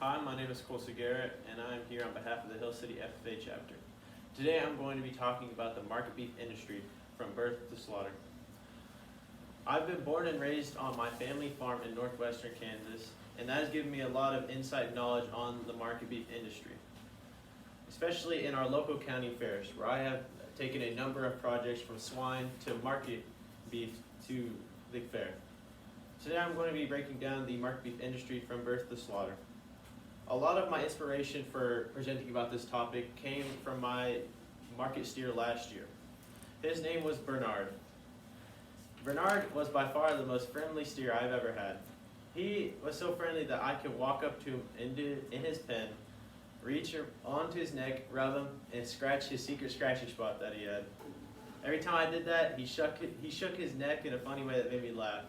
Hi, my name is Colt Segarra, and I'm here on behalf of the Hill City FFA chapter. Today I'm going to be talking about the market beef industry from birth to slaughter. I've been born and raised on my family farm in northwestern Kansas, and that has given me a lot of inside knowledge on the market beef industry, especially in our local county fairs, where I have taken a number of projects from swine to market beef to the fair. Today I'm going to be breaking down the market beef industry from birth to slaughter. A lot of my inspiration for presenting about this topic came from my market steer last year. His name was Bernard. Bernard was by far the most friendly steer I've ever had. He was so friendly that I could walk up to him in his pen, reach onto his neck, rub him, and scratch his secret scratching spot that he had. Every time I did that, he shook his neck in a funny way that made me laugh.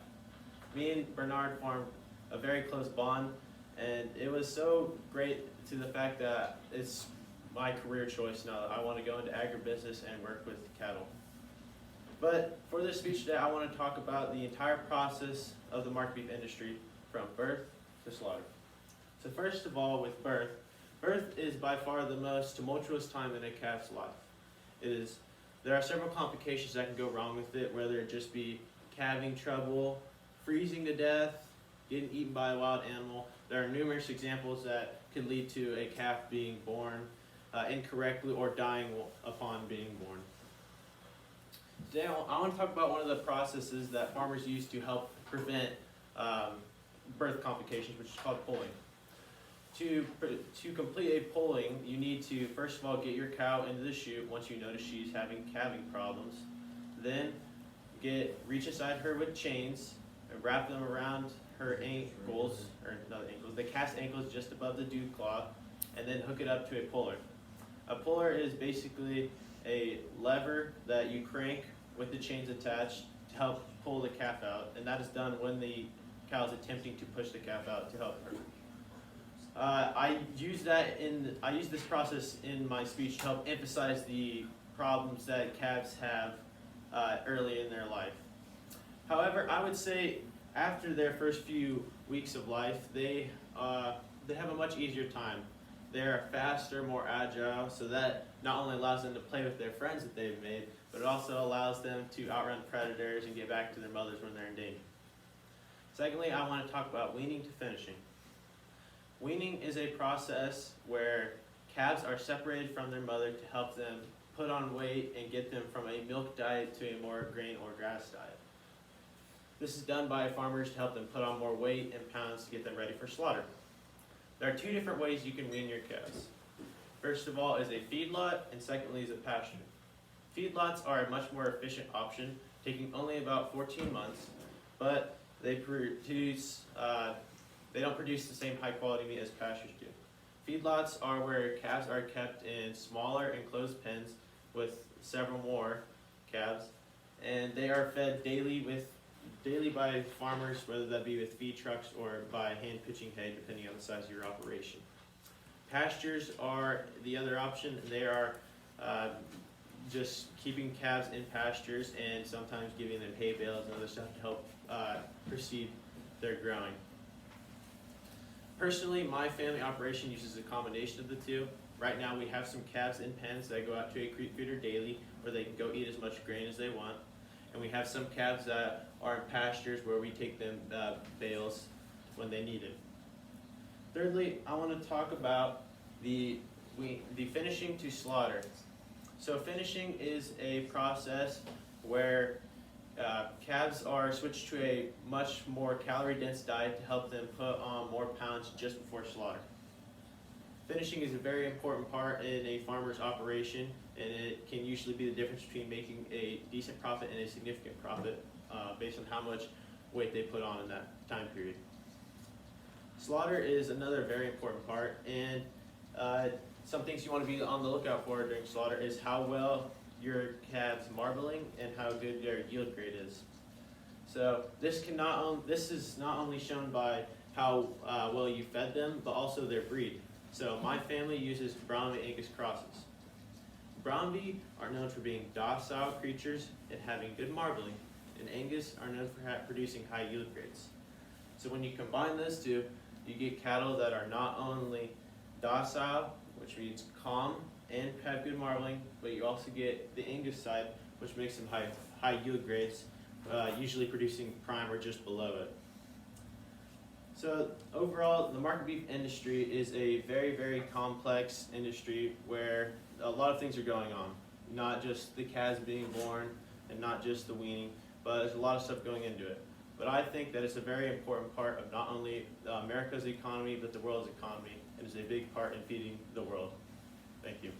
Me and Bernard formed a very close bond, and it was so great to the fact that it's my career choice now that I want to go into agribusiness and work with cattle. But for this speech today, I want to talk about the entire process of the market beef industry from birth to slaughter. So first of all, with birth is by far the most tumultuous time in a calf's life. There are several complications that can go wrong with it, whether it just be calving trouble, freezing to death, getting eaten by a wild animal. There are numerous examples that could lead to a calf being born incorrectly or dying upon being born. Today I want to talk about one of the processes that farmers use to help prevent birth complications, which is called pulling. To complete a pulling, you need to first of all get your cow into the chute once you notice she's having calving problems. Then reach inside her with chains and wrap them around her ankles, or not ankles, the calf's ankles just above the dew claw, and then hook it up to a puller. A puller is basically a lever that you crank with the chains attached to help pull the calf out, and that is done when the cow is attempting to push the calf out to help her. I use this process in my speech to help emphasize the problems that calves have early in their life. However, I would say after their first few weeks of life, they have a much easier time. They're faster, more agile, so that not only allows them to play with their friends that they've made, but it also allows them to outrun predators and get back to their mothers when they're in danger. Secondly, I want to talk about weaning to finishing. Weaning is a process where calves are separated from their mother to help them put on weight and get them from a milk diet to a more grain or grass diet. This is done by farmers to help them put on more weight and pounds to get them ready for slaughter. There are two different ways you can wean your calves. First of all is a feedlot, and secondly is a pasture. Feedlots are a much more efficient option, taking only about 14 months, but they don't produce the same high quality meat as pastures do. Feedlots are where calves are kept in smaller enclosed pens with several more calves, and they are fed daily by farmers, whether that be with feed trucks or by hand pitching hay, depending on the size of your operation. Pastures are the other option. They are just keeping calves in pastures and sometimes giving them hay bales and other stuff to help proceed their growing. Personally, my family operation uses a combination of the two. Right now we have some calves in pens that go out to a creek feeder daily where they can go eat as much grain as they want. And we have some calves that are in pastures where we take them bales when they need it. Thirdly, I want to talk about the finishing to slaughter. So finishing is a process where calves are switched to a much more calorie-dense diet to help them put on more pounds just before slaughter. Finishing is a very important part in a farmer's operation, and it can usually be the difference between making a decent profit and a significant profit based on how much weight they put on in that time period. Slaughter is another very important part, and some things you want to be on the lookout for during slaughter is how well your calves marbling and how good their yield grade is. So this is not only shown by how well you fed them, but also their breed. So my family uses Brown v. Angus crosses. Brown v are known for being docile creatures and having good marbling, and Angus are known for producing high yield grades. So when you combine those two, You get cattle that are not only docile, which means calm and have good marbling, but you also get the Angus side, which makes them high yield grades, usually producing prime or just below it. So overall, the market beef industry is a very, very complex industry where a lot of things are going on. Not just the calves being born and not just the weaning, but there's a lot of stuff going into it. But I think that it's a very important part of not only America's economy, but the world's economy, and is a big part in feeding the world. Thank you.